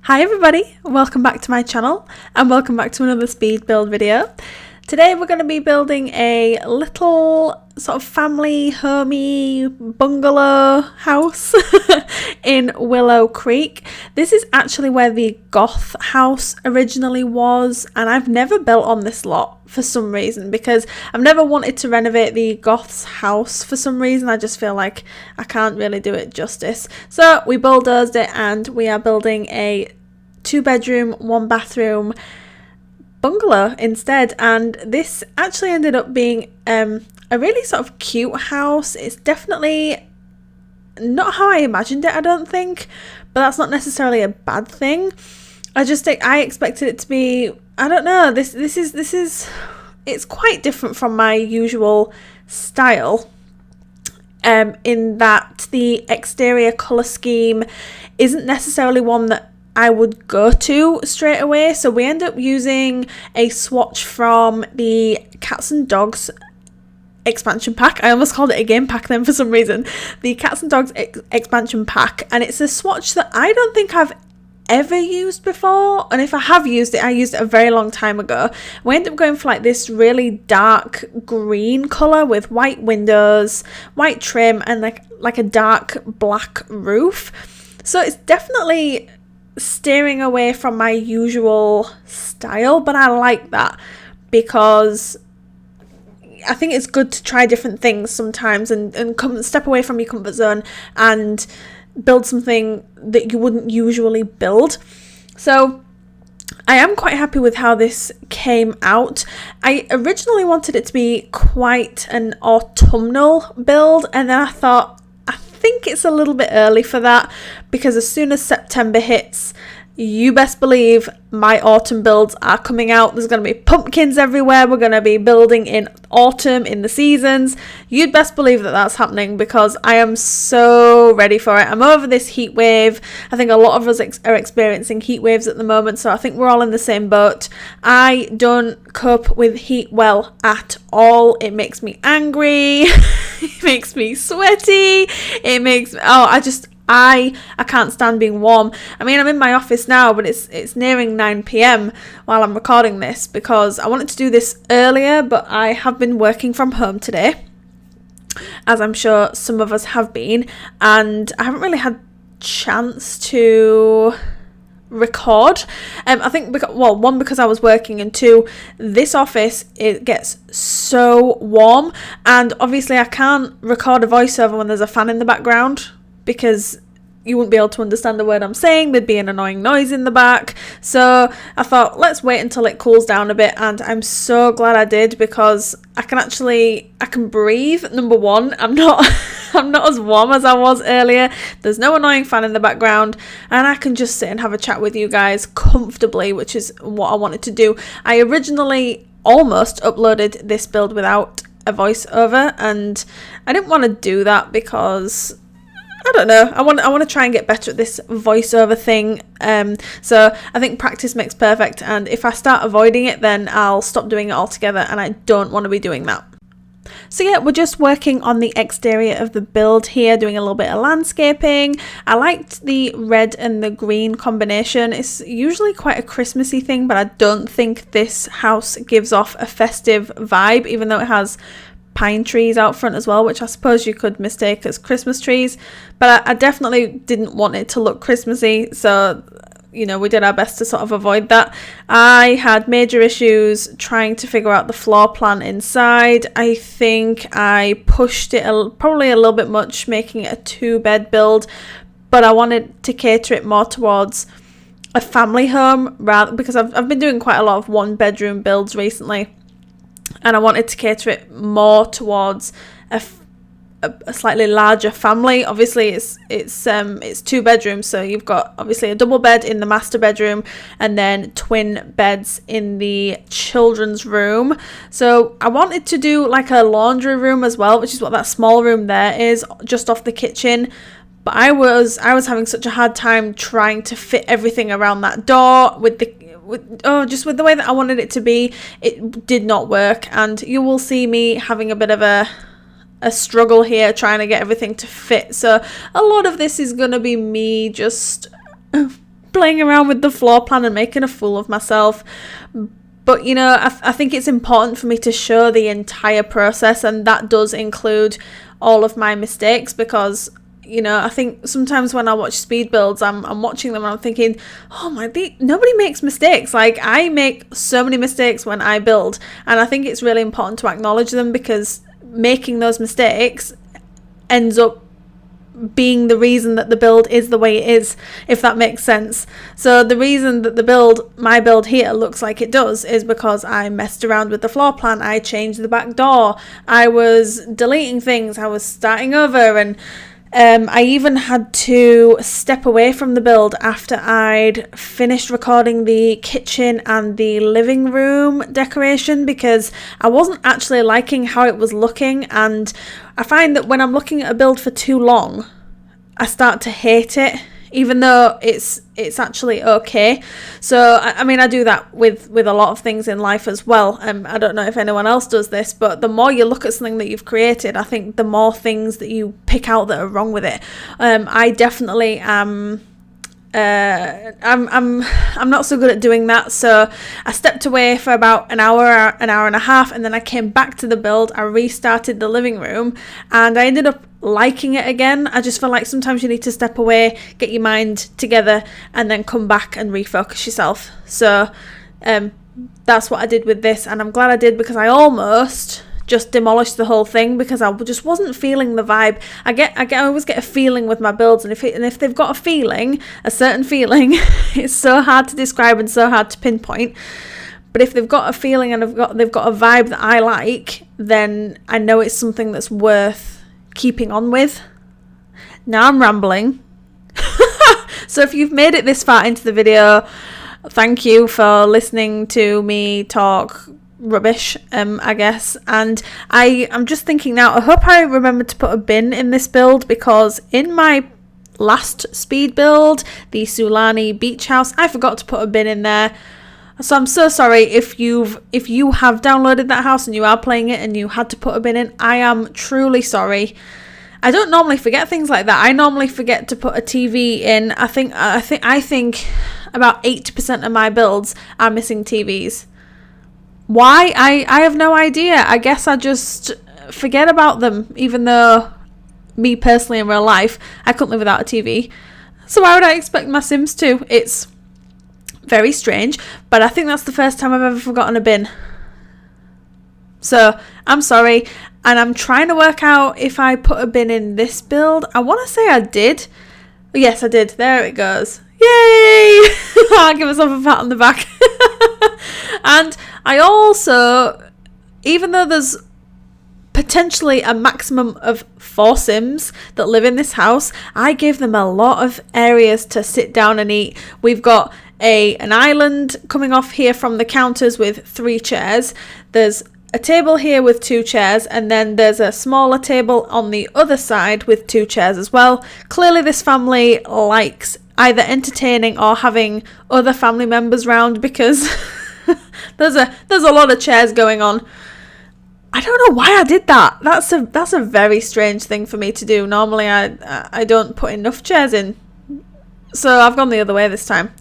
Hi everybody, welcome back to my channel and welcome back to another speed build video. Today we're going to be building a little sort of family homey bungalow house in Willow Creek. This is actually where the goth house originally was, and I've never built on this lot for some reason because I've never wanted to renovate the goth's house for some reason. I just feel like I can't really do it justice. So we bulldozed it and we are building a 2-bedroom, 1-bathroom bungalow instead, and this actually ended up being a really sort of cute house. It's definitely not how I imagined it, I don't think, but that's not necessarily a bad thing. I expected it to be, I don't know, this is it's quite different from my usual style, in that the exterior colour scheme isn't necessarily one that I would go to straight away. So we end up using a swatch from the Cats and Dogs expansion pack. I almost called it a game pack then for some reason. The Cats and Dogs expansion pack, and it's a swatch that I don't think I've ever used before, and if I have used it, I used it a very long time ago. We end up going for like this really dark green colour with white windows, white trim, and like a dark black roof. So it's definitely steering away from my usual style, but I like that because I think it's good to try different things sometimes and come step away from your comfort zone and build something that you wouldn't usually build. So I am quite happy with how this came out. I originally wanted it to be quite an autumnal build, and then I thought, I think it's a little bit early for that, because as soon as September hits, you best believe my autumn builds are coming out. There's going to be pumpkins everywhere. We're going to be building in autumn, in the seasons. You'd best believe that that's happening, because I am so ready for it. I'm over this heat wave. I think a lot of us are experiencing heat waves at the moment, so I think we're all in the same boat. I don't cope with heat well at all. It makes me angry. It makes me sweaty. It makes I can't stand being warm. I mean, I'm in my office now, but it's nearing 9 p.m. while I'm recording this, because I wanted to do this earlier, but I have been working from home today, as I'm sure some of us have been, and I haven't really had chance to record. I think because I was working, and two, this office, it gets so warm, and obviously I can't record a voiceover when there's a fan in the background, because you wouldn't be able to understand the word I'm saying. There'd be an annoying noise in the back. So I thought, let's wait until it cools down a bit, and I'm so glad I did, because I can breathe. Number one, I'm not as warm as I was earlier. There's no annoying fan in the background, and I can just sit and have a chat with you guys comfortably, which is what I wanted to do. I originally almost uploaded this build without a voiceover, and I didn't want to do that because I don't know, I want to try and get better at this voiceover thing. So I think practice makes perfect, and if I start avoiding it, then I'll stop doing it altogether, and I don't want to be doing that. So yeah, we're just working on the exterior of the build here, doing a little bit of landscaping. I liked the red and the green combination. It's usually quite a Christmassy thing, but I don't think this house gives off a festive vibe, even though it has pine trees out front as well, which I suppose you could mistake as Christmas trees, but I definitely didn't want it to look Christmassy, so you know, we did our best to sort of avoid that. I had major issues trying to figure out the floor plan inside. I think I pushed it probably a little bit much, making it a 2-bed build, but I wanted to cater it more towards a family home, rather, because I've been doing quite a lot of 1-bedroom builds recently, and I wanted to cater it more towards a slightly larger family. Obviously it's 2 bedrooms, so you've got obviously a double bed in the master bedroom and then twin beds in the children's room. So I wanted to do like a laundry room as well, which is what that small room there is, just off the kitchen. But I was having such a hard time trying to fit everything around that door with the way that I wanted it to be. It did not work, and you will see me having a bit of a struggle here trying to get everything to fit. So a lot of this is going to be me just playing around with the floor plan and making a fool of myself. But, you know, I think it's important for me to show the entire process, and that does include all of my mistakes, because, you know, I think sometimes when I watch speed builds, I'm watching them and I'm thinking, oh my, nobody makes mistakes. Like, I make so many mistakes when I build, and I think it's really important to acknowledge them, because making those mistakes ends up being the reason that the build is the way it is, if that makes sense. So the reason that my build here looks like it does is because I messed around with the floor plan, I changed the back door, I was deleting things, I was starting over, and I even had to step away from the build after I'd finished recording the kitchen and the living room decoration, because I wasn't actually liking how it was looking, and I find that when I'm looking at a build for too long, I start to hate it, even though it's actually okay. So I mean, I do that with a lot of things in life as well. I don't know if anyone else does this, but the more you look at something that you've created, I think the more things that you pick out that are wrong with it. I definitely am. I'm not so good at doing that, so I stepped away for about an hour and a half, and then I came back to the build. I restarted the living room, and I ended up liking it again. I just feel like sometimes you need to step away, get your mind together, and then come back and refocus yourself. So that's what I did with this, and I'm glad I did, because I almost just demolished the whole thing because I just wasn't feeling the vibe. I always get a feeling with my builds, and if they've got a certain feeling, it's so hard to describe and so hard to pinpoint. But if they've got a feeling and they've got a vibe that I like, then I know it's something that's worth keeping on with. Now I'm rambling. So if you've made it this far into the video, thank you for listening to me talk rubbish, I guess. And I'm just thinking now, I hope I remember to put a bin in this build, because in my last speed build, the Sulani beach house, I forgot to put a bin in there. So I'm so sorry if you have downloaded that house and you are playing it and you had to put a bin in. I am truly sorry. I don't normally forget things like that. I normally forget to put a TV in. I think about 80% of my builds are missing TVs. Why? I have no idea. I guess I just forget about them, even though me personally in real life, I couldn't live without a TV. So why would I expect my Sims to? It's very strange, but I think that's the first time I've ever forgotten a bin. So I'm sorry, and I'm trying to work out if I put a bin in this build. I want to say I did. Yes, I did. There it goes. Yay! I'll give myself a pat on the back. And I also, even though there's potentially a maximum of 4 Sims that live in this house, I gave them a lot of areas to sit down and eat. We've got an island coming off here from the counters with 3 chairs. There's a table here with 2 chairs, and then there's a smaller table on the other side with 2 chairs as well. Clearly this family likes either entertaining or having other family members round, because there's a lot of chairs going on. I don't know why I did that. That's a very strange thing for me to do. Normally I don't put enough chairs in. So I've gone the other way this time.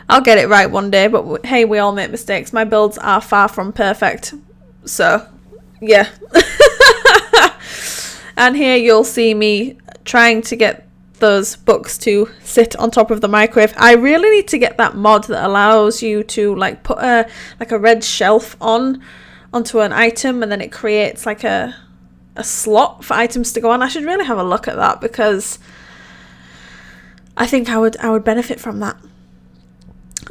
I'll get it right one day, but hey, we all make mistakes. My builds are far from perfect. So, yeah. And here you'll see me trying to get those books to sit on top of the microwave. I really need to get that mod that allows you to like put a red shelf onto an item, and then it creates like a slot for items to go on. I should really have a look at that, because I think I would benefit from that.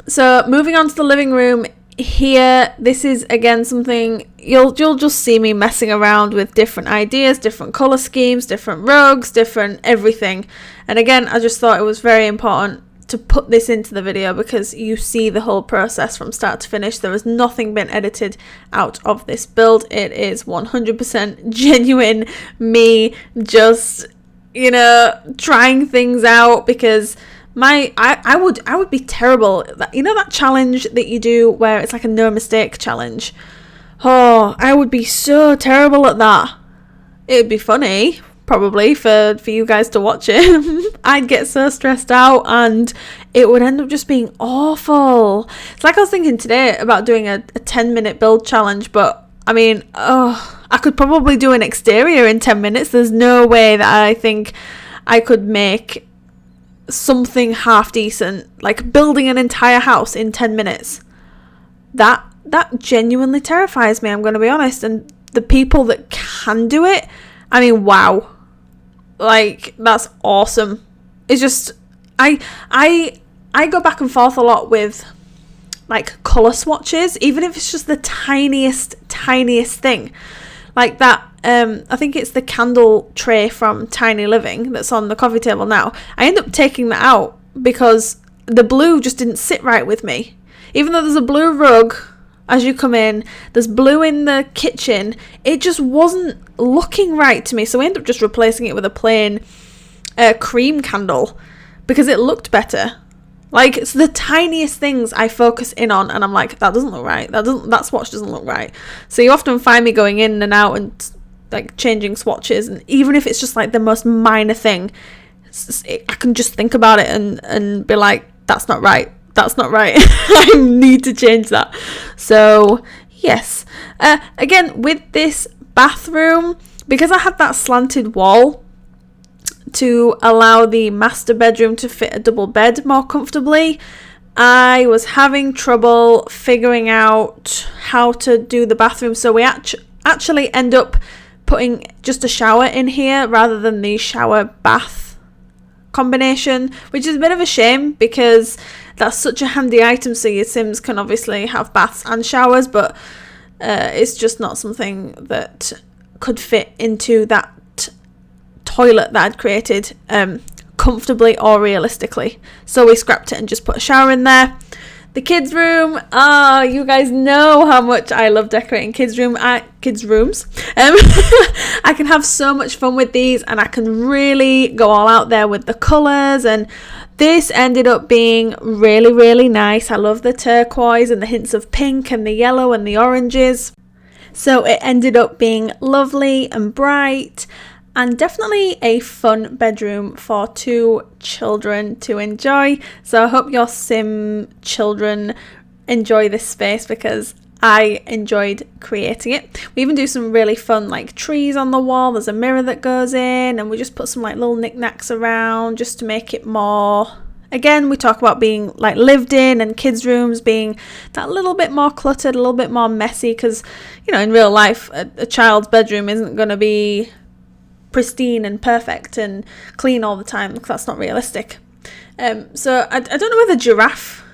So moving on to the living room here, this is again something you'll just see me messing around with different ideas, different color schemes, different rugs, different everything. And again, I just thought it was very important to put this into the video, because you see the whole process from start to finish. There has nothing been edited out of this build. It is 100% genuine me just, trying things out, because I would be terrible. That challenge that you do where it's like a no mistake challenge. Oh, I would be so terrible at that. It would be funny, probably, for you guys to watch it. I'd get so stressed out and it would end up just being awful. It's like I was thinking today about doing a 10-minute build challenge, but I mean, I could probably do an exterior in 10 minutes. There's no way that I think I could make something half decent, like building an entire house in 10 minutes. That genuinely terrifies me, I'm going to be honest. And the people that can do it, I mean, wow. Like, that's awesome. It's just, I go back and forth a lot with like colour swatches, even if it's just the tiniest thing. Like that, I think it's the candle tray from Tiny Living that's on the coffee table now. I end up taking that out because the blue just didn't sit right with me. Even though there's a blue rug as you come in, there's blue in the kitchen, it just wasn't looking right to me. So I ended up just replacing it with a plain cream candle because it looked better. Like, it's the tiniest things I focus in on and I'm like, that doesn't look right. That swatch doesn't look right. So you often find me going in and out and like changing swatches, and even if it's just like the most minor thing, I can just think about it and be like, that's not right. That's not right. I need to change that. So yes, again, with this bathroom, because I had that slanted wall to allow the master bedroom to fit a double bed more comfortably, I was having trouble figuring out how to do the bathroom. So we actually end up putting just a shower in here rather than the shower bath combination, which is a bit of a shame because that's such a handy item. So your Sims can obviously have baths and showers, but it's just not something that could fit into that toilet that I'd created comfortably or realistically. So we scrapped it and just put a shower in there. The kids' room, you guys know how much I love decorating kids' rooms. I can have so much fun with these and I can really go all out there with the colours, and this ended up being really, really nice. I love the turquoise and the hints of pink and the yellow and the oranges. So it ended up being lovely and bright, and definitely a fun bedroom for 2 children to enjoy. So I hope your Sim children enjoy this space because I enjoyed creating it. We even do some really fun like trees on the wall. There's a mirror that goes in, and we just put some like little knickknacks around just to make it more, again, we talk about being like lived in, and kids' rooms being that little bit more cluttered, a little bit more messy, because, you know, in real life a child's bedroom isn't going to be pristine and perfect and clean all the time, because that's not realistic. So I don't know where the giraffe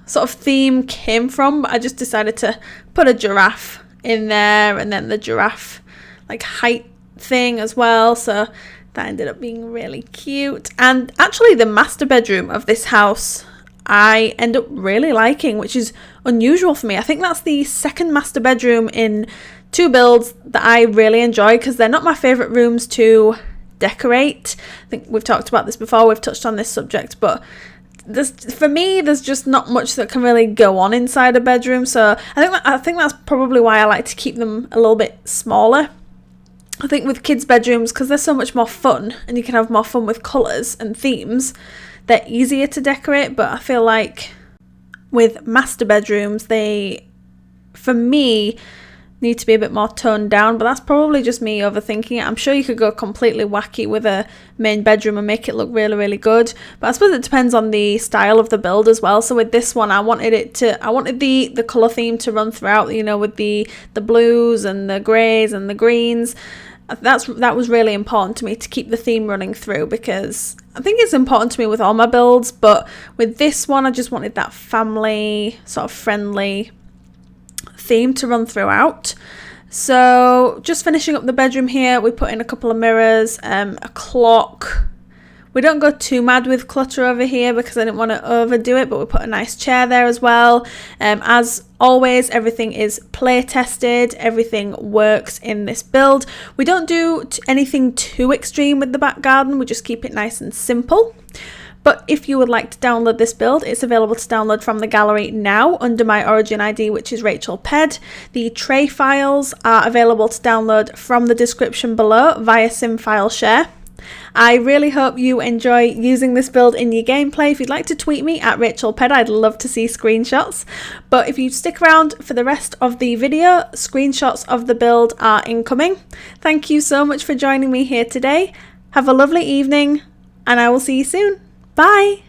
sort of theme came from, but I just decided to put a giraffe in there, and then the giraffe like height thing as well. So that ended up being really cute. And actually the master bedroom of this house I end up really liking, which is unusual for me. I think that's the second master bedroom in 2 builds that I really enjoy, because they're not my favourite rooms to decorate. I think we've talked about this before, we've touched on this subject, but for me there's just not much that can really go on inside a bedroom. So I think that's probably why I like to keep them a little bit smaller. I think with kids' bedrooms, because they're so much more fun and you can have more fun with colours and themes, they're easier to decorate. But I feel like with master bedrooms, they, for me, need to be a bit more toned down, but that's probably just me overthinking it. I'm sure you could go completely wacky with a main bedroom and make it look really, really good, but I suppose it depends on the style of the build as well. So with this one, I wanted the colour theme to run throughout, you know, with the blues and the greys and the greens. That was really important to me, to keep the theme running through, because I think it's important to me with all my builds, but with this one I just wanted that family sort of friendly theme to run throughout. So just finishing up the bedroom here, we put in a couple of mirrors, a clock. We don't go too mad with clutter over here because I didn't want to overdo it, but we put a nice chair there as well. As always, everything is play tested, everything works in this build. We don't do anything too extreme with the back garden, we just keep it nice and simple. But if you would like to download this build, it's available to download from the gallery now under my Origin ID, which is RachelPedd. The tray files are available to download from the description below via Sim File Share. I really hope you enjoy using this build in your gameplay. If you'd like to tweet me at RachelPedd, I'd love to see screenshots. But if you stick around for the rest of the video, screenshots of the build are incoming. Thank you so much for joining me here today. Have a lovely evening, and I will see you soon. Bye!